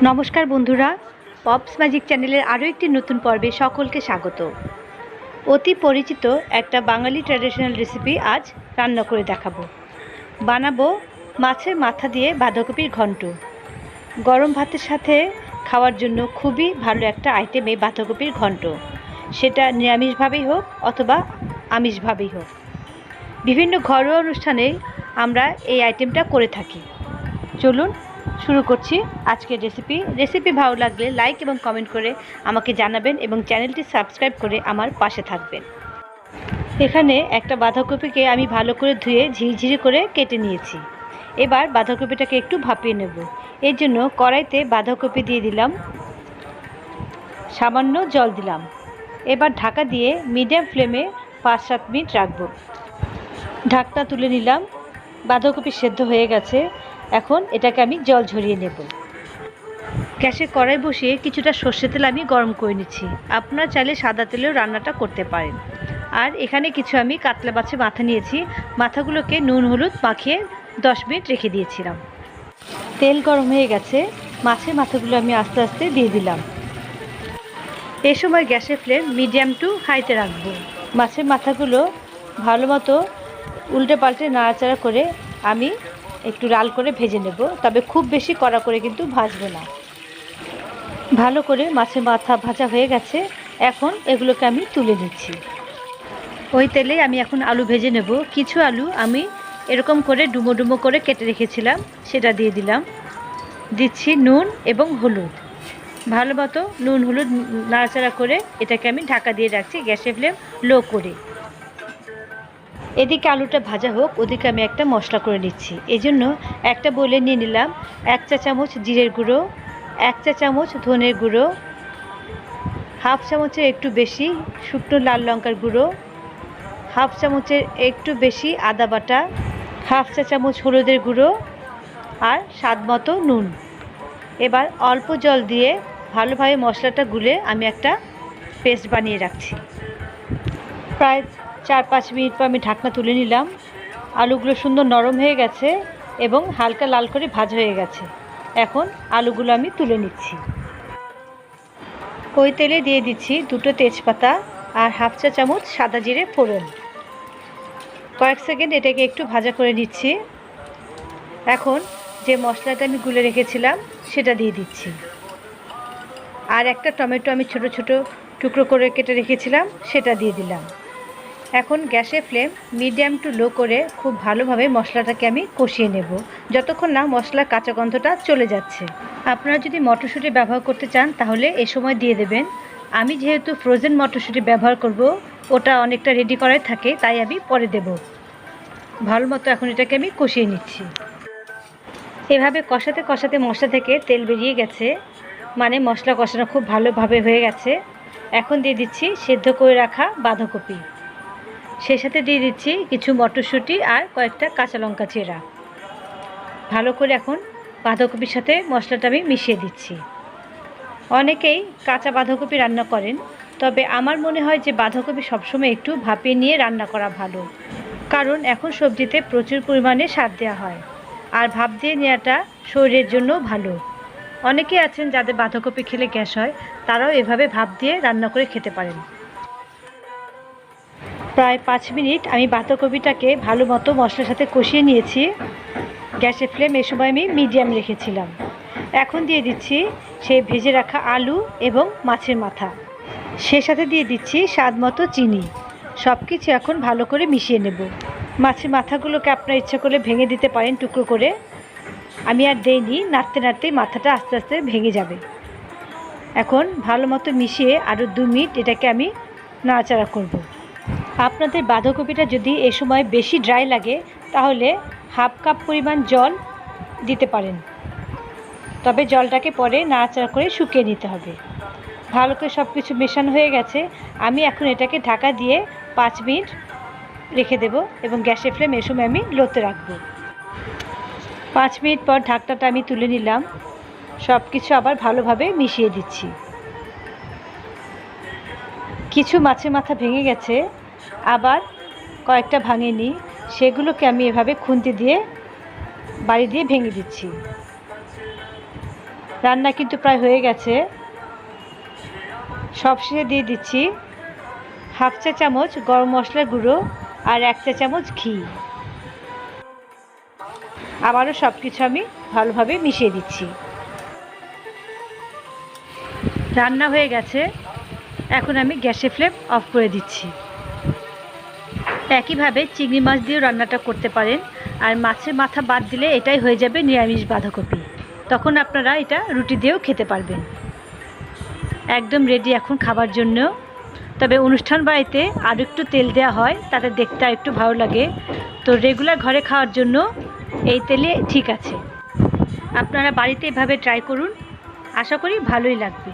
নমস্কার বন্ধুরা, pops magic চ্যানেলের আরও একটি নতুন পর্বে সকলকে স্বাগত। অতি পরিচিত একটা বাঙালি ট্র্যাডিশনাল রেসিপি আজ রান্না করে দেখাবো। বানাবো মাছের মাথা দিয়ে বাঁধাকপির ঘন্ট। গরম ভাতের সাথে খাওয়ার জন্য খুবই ভালো একটা আইটেম এই বাঁধাকপির ঘন্ট। সেটা নিরামিষভাবেই হোক অথবা আমিষভাবেই হোক, বিভিন্ন ঘরোয়া অনুষ্ঠানে আমরা এই আইটেমটা করে থাকি। চলুন শুরু করছি আজকের রেসিপি ভালো লাগলে লাইক এবং কমেন্ট করে আমাকে জানাবেন এবং চ্যানেলটি সাবস্ক্রাইব করে আমার পাশে থাকবেন। এখানে একটা বাঁধাকপিকে আমি ভালো করে ধুয়ে ঝিরিঝিরি করে কেটে নিয়েছি। এবার বাঁধাকপিটাকে একটু ভাপিয়ে নেব। এর জন্য কড়াইতে বাঁধাকপি দিয়ে দিলাম, সামান্য জল দিলাম। এবার ঢাকা দিয়ে মিডিয়াম ফ্লেমে 5-7 মিনিট রাখবো। ঢাকনা তুলে নিলাম। বাঁধাকপি সেদ্ধ হয়ে গেছে। এখন এটাকে আমি জল ঝরিয়ে নেব। গ্যাসে কড়াই বসিয়ে কিছুটা সর্ষের তেল আমি গরম করে নিচ্ছি। আপনারা চাইলে সাদা তেলেও রান্নাটা করতে পারেন। আর এখানে কিছু আমি কাতলা মাছের মাথা নিয়েছি। মাথাগুলোকে নুন হলুদ মাখিয়ে 10 মিনিট রেখে দিয়েছিলাম। তেল গরম হয়ে গেছে। মাছের মাথাগুলো আমি আস্তে আস্তে দিয়ে দিলাম। এ সময় গ্যাসের ফ্লেম মিডিয়াম টু হাইতে রাখবো। মাছের মাথাগুলো ভালো মতো উল্টে পাল্টে নাড়াচাড়া করে আমি একটু লাল করে ভেজে নেব, তবে খুব বেশি কড়া করে কিন্তু ভাজবো না। ভালো করে মাছের মাথা ভাজা হয়ে গেছে। এখন এগুলোকে আমি তুলে নিচ্ছি। ওই তেলেই আমি এখন আলু ভেজে নেব। কিছু আলু আমি এরকম করে ডুমো ডুমো করে কেটে রেখেছিলাম, সেটা দিয়ে দিলাম। দিচ্ছি নুন এবং হলুদ। ভালো মতো নুন হলুদ নাড়াচাড়া করে এটাকে আমি ঢাকা দিয়ে রাখছি গ্যাসের ফ্লেম লো করে। এদিকে আলুটা ভাজা হোক, ওদিকে আমি একটা মশলা করে নিচ্ছি। এই জন্য একটা বলে নিয়ে নিলাম 1 চা চামচ জিরের গুঁড়ো, 1 চা চামচ ধনের গুঁড়ো, 1/2 চামচের একটু বেশি শুকনো লাল লঙ্কার গুঁড়ো, 1/2 চামচের একটু বেশি আদা বাটা, 1/2 চা চামচ হলুদের গুঁড়ো আর স্বাদ মতো নুন। এবার অল্প জল দিয়ে ভালোভাবে মশলাটা গুলে আমি একটা পেস্ট বানিয়ে রাখছি। প্রায় 4-5 মিনিট পর আমি ঢাকনা তুলে নিলাম। আলুগুলো সুন্দর নরম হয়ে গেছে এবং হালকা লাল করে ভাজা হয়ে গেছে। এখন আলুগুলো আমি তুলে নিচ্ছি। ওই তেলে দিয়ে দিচ্ছি 2টো তেজপাতা আর 1/2 চা চামচ সাদা জিরে ফোড়ন। কয়েক সেকেন্ড এটাকে একটু ভাজা করে নিচ্ছি। এখন যে মশলাটা আমি গুলে রেখেছিলাম সেটা দিয়ে দিচ্ছি। আর একটা টমেটো আমি ছোট ছোট টুকরো করে কেটে রেখেছিলাম, সেটা দিয়ে দিলাম। এখন গ্যাসের ফ্লেম মিডিয়াম টু লো করে খুব ভালোভাবে মশলাটাকে আমি কষিয়ে নেব, যতক্ষণ না মশলার কাঁচা গন্ধটা চলে যাচ্ছে। আপনারা যদি মটরশুঁটি ব্যবহার করতে চান তাহলে এ সময় দিয়ে দেবেন। আমি যেহেতু ফ্রোজেন মটরশুঁটি ব্যবহার করব, ওটা অনেকটা রেডি করাই থাকে, তাই আমি পরে দেব। ভালো মতো এখন এটাকে আমি কষিয়ে নিচ্ছি। এভাবে কষাতে কষাতে মশলা থেকে তেল বেরিয়ে গেছে, মানে মশলা কষানো খুব ভালোভাবে হয়ে গেছে। এখন দিয়ে দিচ্ছি সেদ্ধ করে রাখা বাঁধাকপি। সেই সাথে দিয়ে দিচ্ছি কিছু মটরশুঁটি আর কয়েকটা কাঁচা লঙ্কা চেরা। ভালো করে এখন বাঁধাকপির সাথে মশলাটা আমি মিশিয়ে দিচ্ছি। অনেকেই কাঁচা বাঁধাকপি রান্না করেন, তবে আমার মনে হয় যে বাঁধাকপি সবসময় একটু ভাপিয়ে নিয়ে রান্না করা ভালো, কারণ এখন সবজিতে প্রচুর পরিমাণে সার দেওয়া হয় আর ভাপ দিয়ে নেওয়াটা শরীরের জন্য ভালো। অনেকেই আছেন যাদের বাঁধাকপি খেলে গ্যাস হয়, তারাও এভাবে ভাপ দিয়ে রান্না করে খেতে পারেন। প্রায় 5 মিনিট আমি বাঁধাকপিটাকে ভালো মতো মশলার সাথে কষিয়ে নিয়েছি। গ্যাসের ফ্লেম এই সময় আমি মিডিয়াম রেখেছিলাম। এখন দিয়ে দিচ্ছি সেই ভেজে রাখা আলু এবং মাছের মাথা। সে সাথে দিয়ে দিচ্ছি স্বাদ মতো চিনি। সব কিছু এখন ভালো করে মিশিয়ে নেব। মাছের মাথাগুলোকে আপনার ইচ্ছা করলে ভেঙে দিতে পারেন টুকরো করে। আমি আর দেইনি, নাড়তে নাড়তেই মাথাটা আস্তে আস্তে ভেঙে যাবে। এখন ভালো মতো মিশিয়ে আরও 2 মিনিট এটাকে আমি নাড়াচাড়া করব। আপনাদের বাঁধাকপিটা যদি এ সময় বেশি ড্রাই লাগে তাহলে 1/2 কাপ পরিমাণ জল দিতে পারেন, তবে জলটাকে পরে নাড়াচাড়া করে শুকিয়ে নিতে হবে। ভালো করে সব কিছু মেশানো হয়ে গেছে। আমি এখন এটাকে ঢাকা দিয়ে 5 মিনিট রেখে দেব এবং গ্যাসের ফ্লেম এ সময় আমি লোতে রাখবো। 5 মিনিট পর ঢাকনাটা আমি তুলে নিলাম। সব কিছু আবার ভালোভাবে মিশিয়ে দিচ্ছি। কিছু মাছের মাথা ভেঙে গেছে, আবার কয়েকটা ভাঙেনি, সেগুলোকে আমি এভাবে খুন্তি দিয়ে বাড়ি দিয়ে ভেঙে দিচ্ছি। রান্না কিন্তু প্রায় হয়ে গেছে। সবশেষে দিয়ে দিচ্ছি হাফ চা চামচ গরম মশলার গুঁড়ো আর 1 চা চামচ ঘি। আবারও সব কিছু আমি ভালোভাবে মিশিয়ে দিচ্ছি। রান্না হয়ে গেছে, এখন আমি গ্যাসের ফ্লেম অফ করে দিচ্ছি। একইভাবে চিংড়ি মাছ দিয়েও রান্নাটা করতে পারেন, আর মাছের মাথা বাদ দিলে এটাই হয়ে যাবে নিরামিষ বাঁধাকপি। তখন আপনারা এটা রুটি দিয়েও খেতে পারবেন। একদম রেডি এখন খাবার জন্য। তবে অনুষ্ঠান বাড়িতে আর একটু তেল দেওয়া হয়, তাতে দেখতে আর একটু ভালো লাগে। তো রেগুলার ঘরে খাওয়ার জন্য এই তেলে ঠিক আছে। আপনারা বাড়িতে এভাবে ট্রাই করুন, আশা করি ভালোই লাগবে।